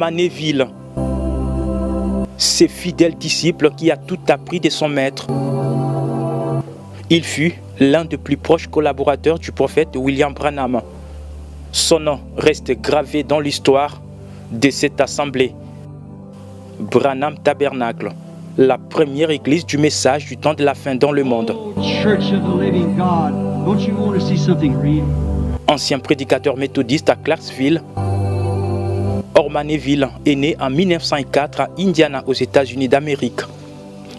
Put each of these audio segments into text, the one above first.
Orman Neville, ses fidèles disciples qui a tout appris de son maître. Il fut l'un des plus proches collaborateurs du prophète William Branham. Son nom reste gravé dans l'histoire de cette assemblée. Branham Tabernacle, la première église du message du temps de la fin dans le monde. Ancien prédicateur méthodiste à Clarksville, Orman Neville est né en 1904 à Indiana, aux États-Unis d'Amérique.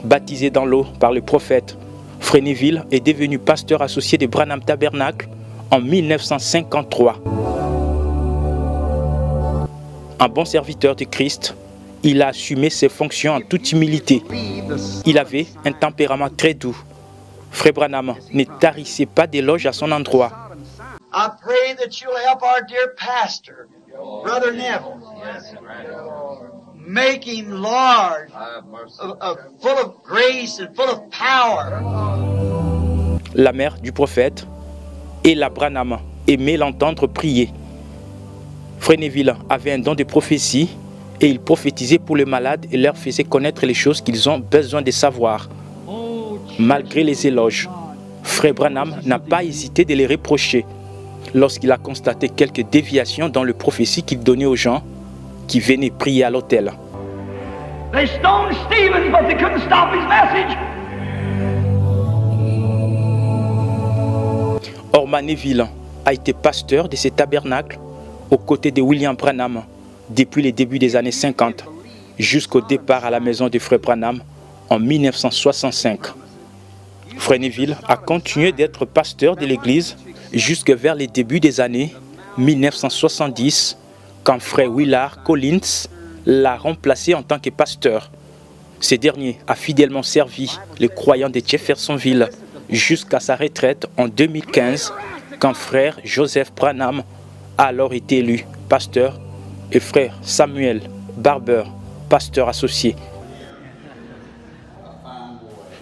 Baptisé dans l'eau par le prophète, Frère Neville est devenu pasteur associé de Branham Tabernacle en 1953. Un bon serviteur de Christ, il a assumé ses fonctions en toute humilité. Il avait un tempérament très doux. Frère Branham ne tarissait pas d'éloges à son endroit. I pray that you'll help our dear pastor, Brother Neville, make him large, full of grace and full of power. La mère du prophète, Ella Branham, aimait l'entendre prier. Frère Neville avait un don de prophétie et il prophétisait pour les malades et leur faisait connaître les choses qu'ils ont besoin de savoir. Malgré les éloges, Frère Branham n'a pas hésité de les reprocher lorsqu'il a constaté quelques déviations dans le prophétie qu'il donnait aux gens qui venaient prier à l'autel. They stoned Stephen, but they couldn't stop his message. Orman Neville a été pasteur de ce tabernacle aux côtés de William Branham depuis les débuts des années 50 jusqu'au départ à la maison de Frère Branham en 1965. Frère Neville a continué d'être pasteur de l'église jusque vers les débuts des années 1970 quand Frère Willard Collins l'a remplacé en tant que pasteur. Ce dernier a fidèlement servi les croyants de Jeffersonville jusqu'à sa retraite en 2015 quand Frère Joseph Branham a alors été élu pasteur et Frère Samuel Barber, pasteur associé.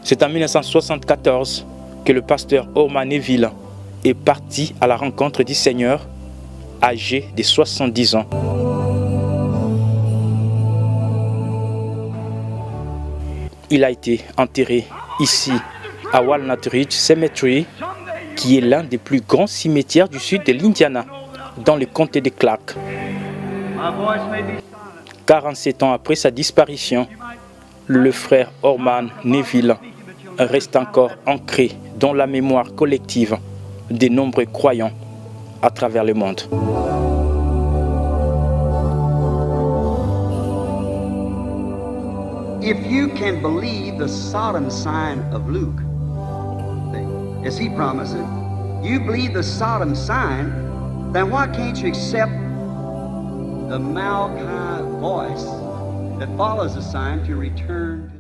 C'est en 1974 que le pasteur Orman Neville est parti à la rencontre du Seigneur, âgé de 70 ans. Il a été enterré ici, à Walnut Ridge Cemetery, qui est l'un des plus grands cimetières du sud de l'Indiana, dans le comté de Clark. 47 ans après sa disparition, le frère Orman Neville reste encore ancré dans la mémoire collective de nombreux croyants à travers le monde. If you can believe the Sodom sign of Luke, as he promised it, you believe the Sodom sign, then why can't you accept the Malachi voice that follows the sign to return?